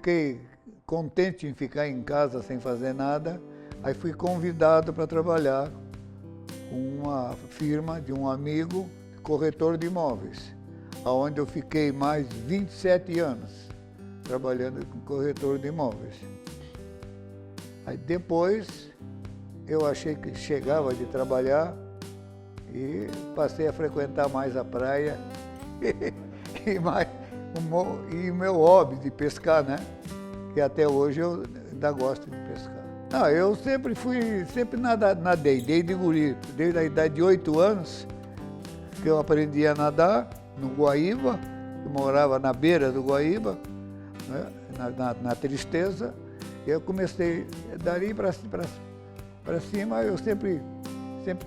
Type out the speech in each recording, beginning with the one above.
fiquei contente em ficar em casa sem fazer nada. Aí fui convidado para trabalhar com uma firma de um amigo, corretor de imóveis, onde eu fiquei mais 27 anos trabalhando com corretor de imóveis. Aí depois eu achei que chegava de trabalhar e passei a frequentar mais a praia e o meu hobby de pescar, né? Que até hoje eu ainda gosto de pescar. Não, eu sempre nadei, desde guri, desde a idade de 8 anos, que eu aprendi a nadar no Guaíba, eu morava na beira do Guaíba, né, na Tristeza, e eu comecei, dali para cima, eu sempre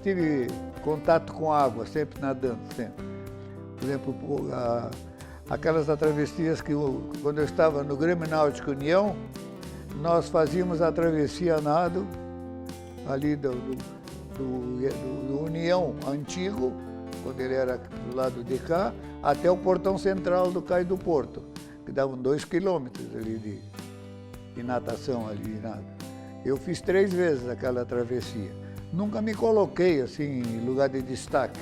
tive contato com água, sempre nadando, sempre. Por exemplo, aquelas travessias que quando eu estava no Grêmio Náutico União, nós fazíamos a travessia a nado ali do União Antigo, quando ele era do lado de cá, até o portão central do Cais do Porto, que davam 2 quilômetros ali de natação ali de nada. Eu fiz 3 vezes aquela travessia. Nunca me coloquei assim em lugar de destaque,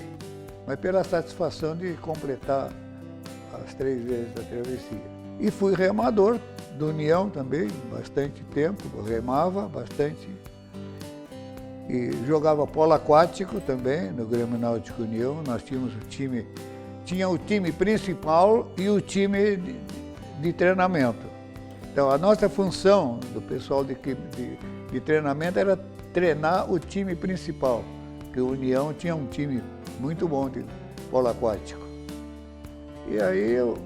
mas pela satisfação de completar as 3 vezes a travessia. E fui remador do União também, bastante tempo, eu remava bastante. E jogava polo aquático também, no Grêmio Náutico União. Nós tínhamos o time principal e o time de treinamento. Então, a nossa função do pessoal de treinamento era treinar o time principal, porque o União tinha um time muito bom de polo aquático. E aí eu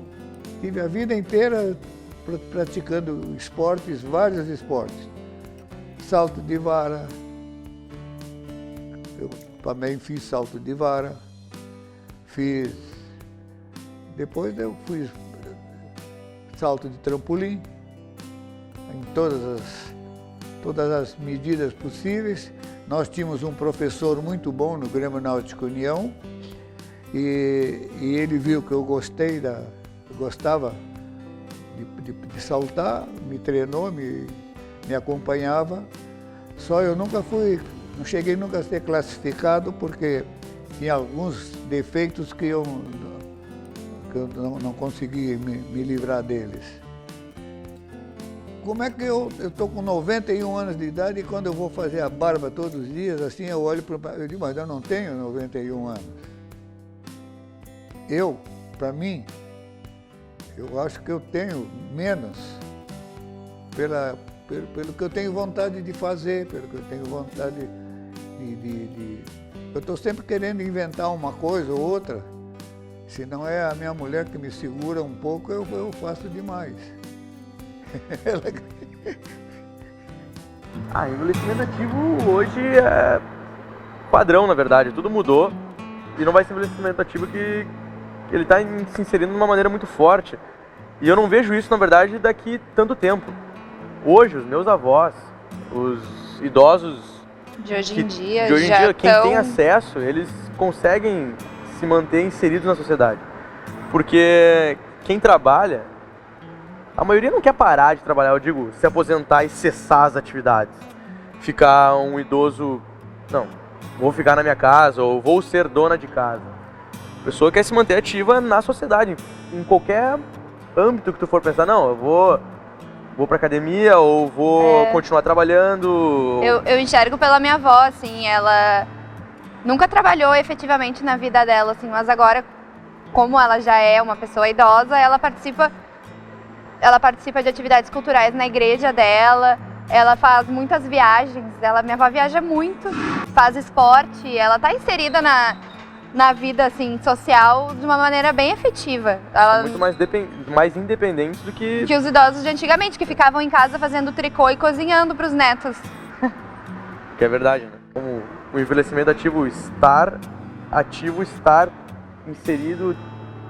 tive a vida inteira praticando esportes, vários esportes. Salto de vara, eu também fiz salto de vara, depois eu fiz salto de trampolim, em todas as medidas possíveis. Nós tínhamos um professor muito bom no Grêmio Náutico União e ele viu que eu gostava de saltar, me treinou, me acompanhava. Só eu não cheguei nunca a ser classificado porque tinha alguns defeitos que eu não consegui me livrar deles. Como é que eu estou com 91 anos de idade e quando eu vou fazer a barba todos os dias, assim eu olho para eu digo, mas eu não tenho 91 anos. Para mim, eu acho que eu tenho menos pelo que eu tenho vontade de fazer, pelo que eu tenho vontade Eu estou sempre querendo inventar uma coisa ou outra. Se não é a minha mulher que me segura um pouco, eu faço demais. Envelhecimento ativo hoje é padrão, na verdade. Tudo mudou e não vai ser envelhecimento ativo que ele está se inserindo de uma maneira muito forte. E eu não vejo isso, na verdade, daqui tanto tempo. Hoje, os meus avós, os idosos de hoje em dia, quem tem acesso, eles conseguem se manter inseridos na sociedade. Porque quem trabalha, a maioria não quer parar de trabalhar, eu digo, se aposentar e cessar as atividades. Ficar um idoso, não, vou ficar na minha casa ou vou ser dona de casa. A pessoa quer se manter ativa na sociedade, em qualquer âmbito que tu for pensar, não, eu vou pra academia ou vou continuar trabalhando. Eu enxergo pela minha avó, assim, ela nunca trabalhou efetivamente na vida dela, assim, mas agora, como ela já é uma pessoa idosa, ela participa de atividades culturais na igreja dela, ela faz muitas viagens, minha avó viaja muito, faz esporte, ela tá inserida na vida assim, social de uma maneira bem efetiva. Ela muito mais independente do que os idosos de antigamente, que ficavam em casa fazendo tricô e cozinhando para os netos. Que é verdade, né? Como o envelhecimento ativo, estar inserido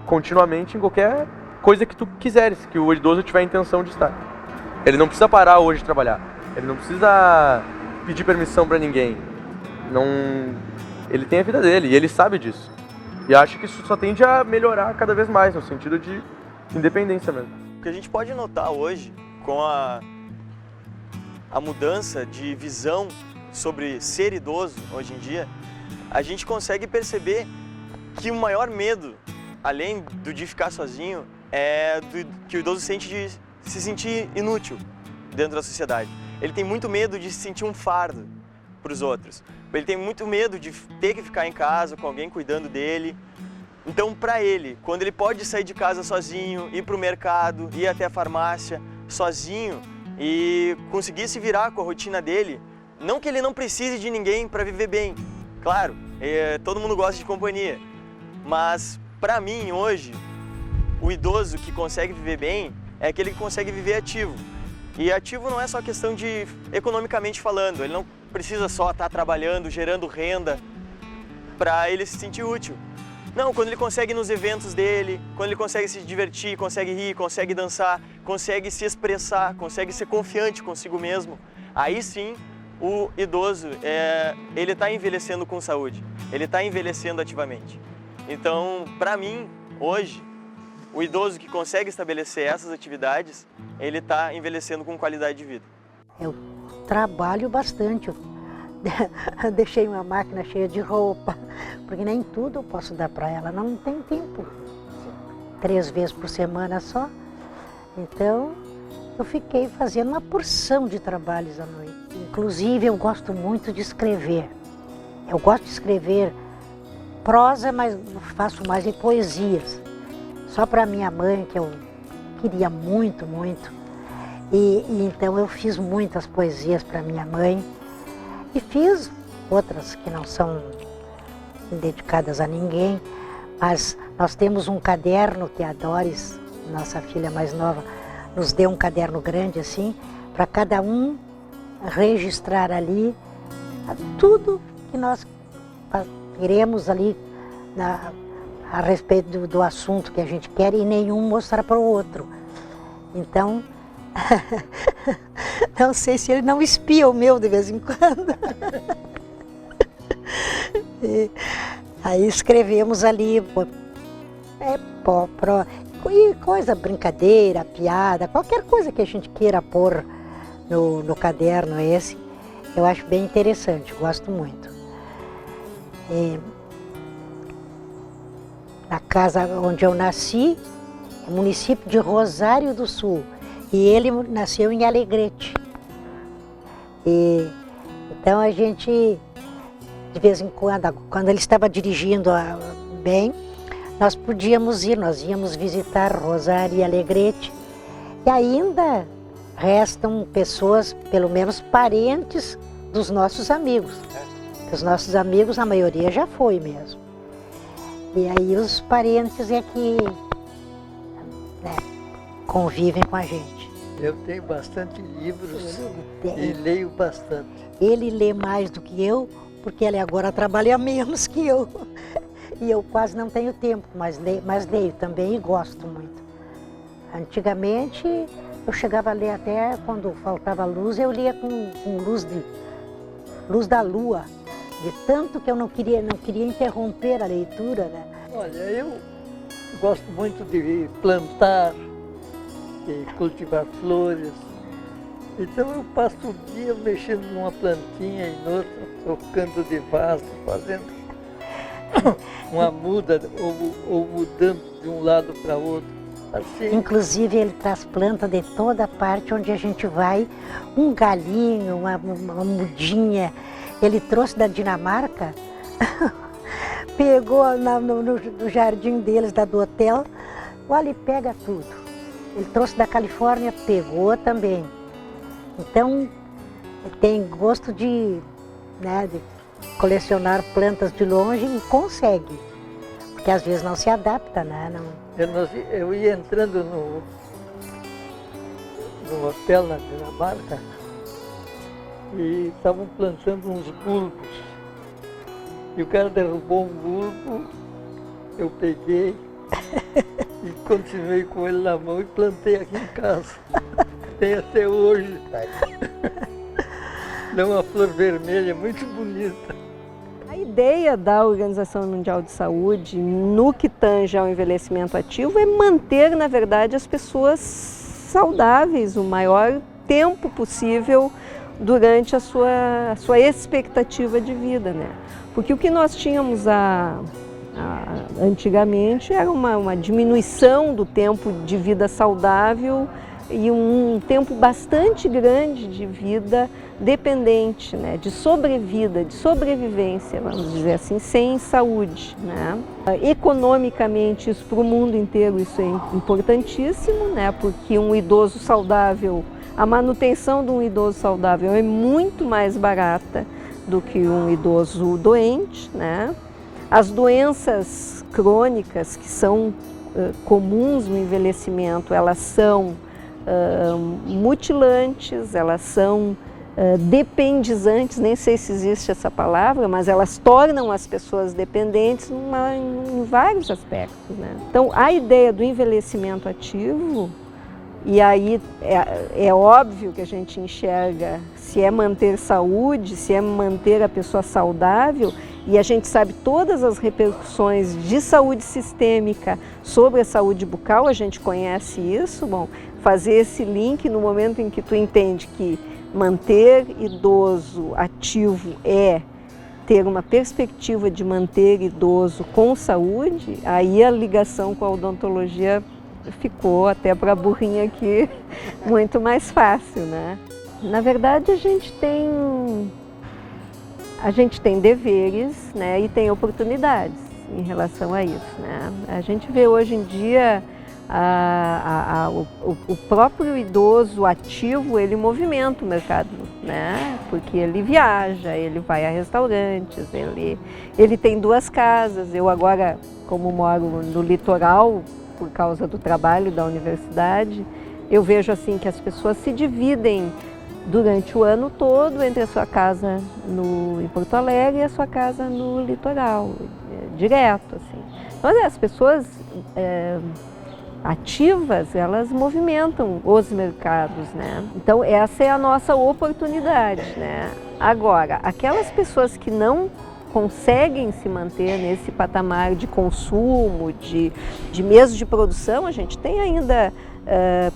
continuamente em qualquer coisa que tu quiseres, que o idoso tiver a intenção de estar. Ele não precisa parar hoje de trabalhar, ele não precisa pedir permissão para ninguém. Ele tem a vida dele e ele sabe disso. E acho que isso só tende a melhorar cada vez mais, no sentido de independência mesmo. O que a gente pode notar hoje, com a mudança de visão sobre ser idoso hoje em dia, a gente consegue perceber que o maior medo, além de ficar sozinho, é que o idoso sente de se sentir inútil dentro da sociedade. Ele tem muito medo de se sentir um fardo para os outros. Ele tem muito medo de ter que ficar em casa com alguém cuidando dele. Então, para ele, quando ele pode sair de casa sozinho, ir para o mercado, ir até a farmácia sozinho e conseguir se virar com a rotina dele, não que ele não precise de ninguém para viver bem. Claro, todo mundo gosta de companhia, mas para mim hoje, o idoso que consegue viver bem é aquele que consegue viver ativo. E ativo não é só questão de economicamente falando, ele não precisa só estar trabalhando, gerando renda para ele se sentir útil. Não, quando ele consegue ir nos eventos dele, quando ele consegue se divertir, consegue rir, consegue dançar, consegue se expressar, consegue ser confiante consigo mesmo, aí sim o idoso, ele está envelhecendo com saúde, ele está envelhecendo ativamente. Então, para mim, hoje, o idoso que consegue estabelecer essas atividades, ele está envelhecendo com qualidade de vida. Eu trabalho bastante. Eu deixei uma máquina cheia de roupa, porque nem tudo eu posso dar para ela, não tem tempo. 3 vezes por semana só. Então, eu fiquei fazendo uma porção de trabalhos à noite. Inclusive, eu gosto muito de escrever. Eu gosto de escrever prosa, mas faço mais em poesias. Só para minha mãe, que eu queria muito, muito. E então eu fiz muitas poesias para minha mãe. E fiz outras que não são dedicadas a ninguém, mas nós temos um caderno que a Doris, nossa filha mais nova, nos deu um caderno grande assim, para cada um registrar ali tudo que nós queremos ali a respeito do assunto que a gente quer e nenhum mostrar para o outro. Então, não sei se ele não espia o meu de vez em quando. E aí escrevemos ali, coisa, brincadeira, piada, qualquer coisa que a gente queira pôr no caderno esse, eu acho bem interessante, gosto muito. E na casa onde eu nasci, é o município de Rosário do Sul, e ele nasceu em Alegrete. E então a gente, de vez em quando ele estava dirigindo bem, nós íamos visitar Rosário e Alegrete. E ainda restam pessoas, pelo menos parentes dos nossos amigos. Os nossos amigos, a maioria já foi mesmo. E aí os parentes é que convivem com a gente. Eu tenho bastante livros e leio bastante. Ele lê mais do que eu, porque ele agora trabalha menos que eu. E eu quase não tenho tempo, mas leio também e gosto muito. Antigamente, eu chegava a ler até quando faltava luz, eu lia com luz da lua, de tanto que eu não queria interromper a leitura, né? Olha, eu gosto muito de plantar, de cultivar flores. Então eu passo o dia mexendo numa plantinha e noutra, trocando de vaso, fazendo uma muda ou mudando de um lado para outro. Assim. Inclusive ele traz planta de toda parte onde a gente vai, um galinho, uma mudinha. Ele trouxe da Dinamarca, pegou no jardim deles, do hotel, olha e pega tudo. Ele trouxe da Califórnia, pegou também. Então, tem gosto de colecionar plantas de longe e consegue, porque às vezes não se adapta, né? Eu ia entrando no hotel na Dinamarca e estavam plantando uns bulbos. E o cara derrubou um bulbo, eu peguei e continuei com ele na mão e plantei aqui em casa. Tem até hoje. Dá uma flor vermelha muito bonita. A ideia da Organização Mundial de Saúde, no que tange ao envelhecimento ativo, é manter, na verdade, as pessoas saudáveis o maior tempo possível durante a sua expectativa de vida, né? Porque o que nós tínhamos antigamente era uma diminuição do tempo de vida saudável e um tempo bastante grande de vida dependente, né, de sobrevida, de sobrevivência, vamos dizer assim, sem saúde, né? Economicamente, isso para o mundo inteiro isso é importantíssimo, né, porque um idoso saudável, a manutenção de um idoso saudável é muito mais barata do que um idoso doente, né? As doenças crônicas que são comuns no envelhecimento, elas são mutilantes, elas são dependizantes, nem sei se existe essa palavra, mas elas tornam as pessoas dependentes em vários aspectos, né? Então, a ideia do envelhecimento ativo, e aí é óbvio que a gente enxerga se é manter saúde, se é manter a pessoa saudável, e a gente sabe todas as repercussões de saúde sistêmica sobre a saúde bucal, a gente conhece isso. Bom, fazer esse link no momento em que tu entende que manter idoso ativo é ter uma perspectiva de manter idoso com saúde, aí a ligação com a odontologia ficou, até para a burrinha aqui, muito mais fácil, né? Na verdade, a gente tem deveres, né, e tem oportunidades em relação a isso, né? A gente vê hoje em dia o próprio idoso ativo, ele movimenta o mercado, né? Porque ele viaja, ele vai a restaurantes, ele tem 2 casas. Eu agora, como moro no litoral, por causa do trabalho da universidade, eu vejo assim que as pessoas se dividem durante o ano todo entre a sua casa em Porto Alegre e a sua casa no litoral, direto, assim. Então, as pessoas ativas, elas movimentam os mercados, né? Então, essa é a nossa oportunidade, né? Agora, aquelas pessoas que não conseguem se manter nesse patamar de consumo, de meios de produção, a gente tem ainda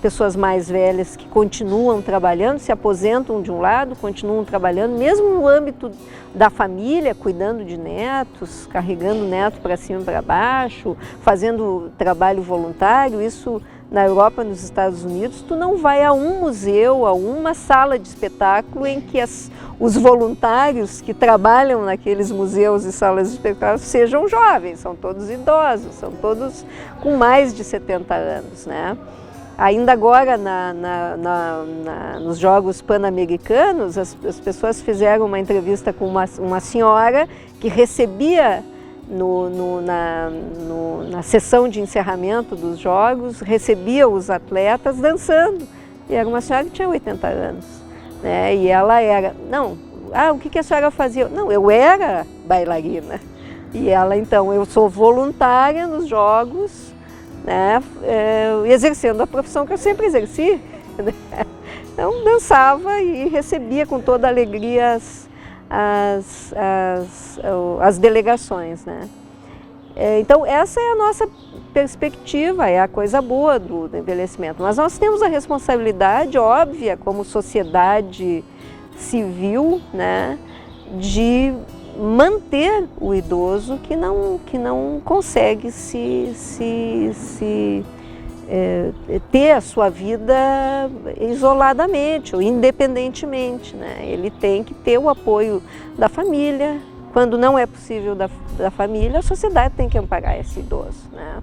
pessoas mais velhas que continuam trabalhando, se aposentam de um lado, continuam trabalhando, mesmo no âmbito da família, cuidando de netos, carregando neto para cima e para baixo, fazendo trabalho voluntário. Isso na Europa, nos Estados Unidos, tu não vai a um museu, a uma sala de espetáculo em que os voluntários que trabalham naqueles museus e salas de espetáculo sejam jovens, são todos idosos, são todos com mais de 70 anos, né? Ainda agora, nos Jogos Pan-Americanos, as pessoas fizeram uma entrevista com uma senhora que recebia, na sessão de encerramento dos Jogos, recebia os atletas dançando. E era uma senhora que tinha 80 anos. Né? E ela era... o que a senhora fazia? Não, eu era bailarina. E ela, então, eu sou voluntária nos Jogos, né, exercendo a profissão que eu sempre exerci. Né? Então, dançava e recebia com toda alegria as delegações. Né? Então, essa é a nossa perspectiva, é a coisa boa do envelhecimento. Mas nós temos a responsabilidade óbvia, como sociedade civil, né, de manter o idoso que não consegue ter a sua vida isoladamente ou independentemente, né? Ele tem que ter o apoio da família. Quando não é possível da família, a sociedade tem que amparar esse idoso, né?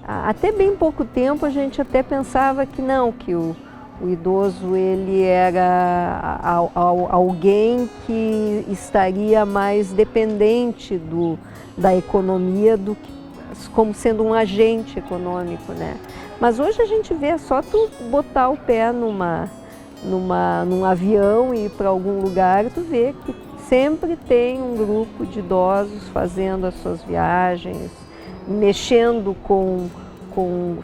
Até bem pouco tempo a gente até pensava que não, que o idoso ele era alguém que estaria mais dependente da economia do que como sendo um agente econômico, né? Mas hoje a gente vê, é só tu botar o pé num avião e ir para algum lugar, tu vê que sempre tem um grupo de idosos fazendo as suas viagens, mexendo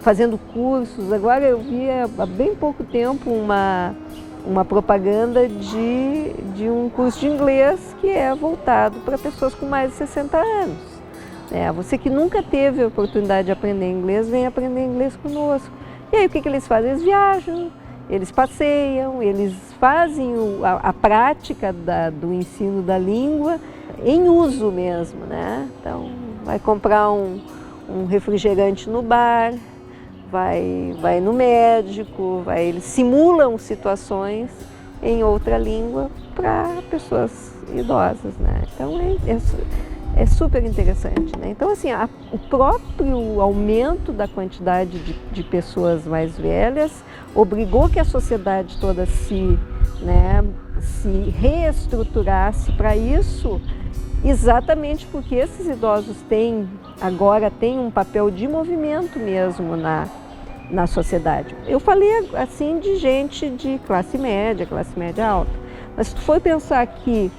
fazendo cursos. Agora eu vi há bem pouco tempo uma propaganda de um curso de inglês que é voltado para pessoas com mais de 60 anos. Você que nunca teve a oportunidade de aprender inglês, vem aprender inglês conosco. E aí o que eles fazem? Eles viajam, eles passeiam, eles fazem a prática do ensino da língua em uso mesmo, né? Então, vai comprar um refrigerante no bar, vai no médico, eles simulam situações em outra língua para pessoas idosas, né? Então, é super interessante, né? Então, assim, o próprio aumento da quantidade de pessoas mais velhas obrigou que a sociedade toda se reestruturasse para isso, exatamente porque esses idosos agora têm um papel de movimento mesmo na sociedade. Eu falei, assim, de gente de classe média alta, mas se tu for pensar que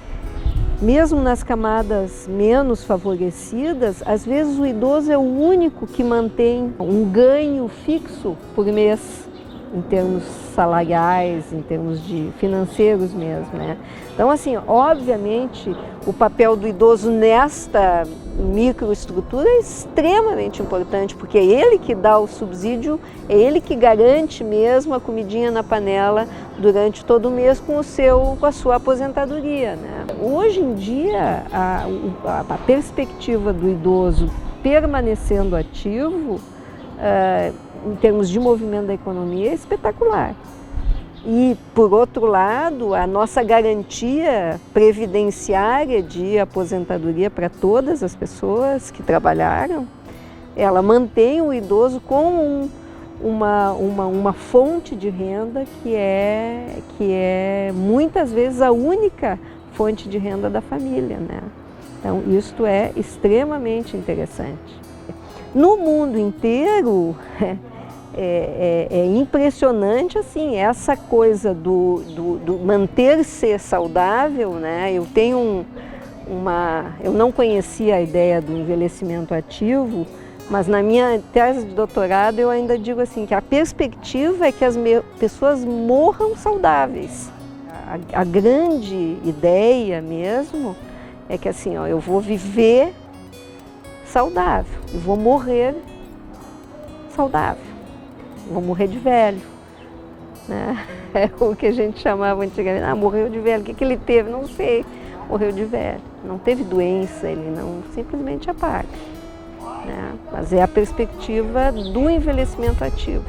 mesmo nas camadas menos favorecidas, às vezes o idoso é o único que mantém um ganho fixo por mês, em termos salariais, em termos de financeiros mesmo, né? Então, assim, obviamente, o papel do idoso nesta microestrutura é extremamente importante, porque é ele que dá o subsídio, é ele que garante mesmo a comidinha na panela durante todo o mês com a sua aposentadoria, né? Hoje em dia, a perspectiva do idoso permanecendo ativo, em termos de movimento da economia, é espetacular. E, por outro lado, a nossa garantia previdenciária de aposentadoria para todas as pessoas que trabalharam, ela mantém o idoso com uma fonte de renda que é muitas vezes a única fonte de renda da família, né? Então, isto é extremamente interessante. No mundo inteiro, é impressionante, assim, essa coisa do manter-se saudável, né? Eu não conhecia a ideia do envelhecimento ativo, mas na minha tese de doutorado eu ainda digo assim, que a perspectiva é que as pessoas morram saudáveis. A grande ideia mesmo é que, assim, eu vou viver saudável e vou morrer saudável. Vou morrer de velho, né? É o que a gente chamava antigamente, morreu de velho, o que ele teve? Não sei, morreu de velho, não teve doença, ele não simplesmente apaga, né? Mas é a perspectiva do envelhecimento ativo.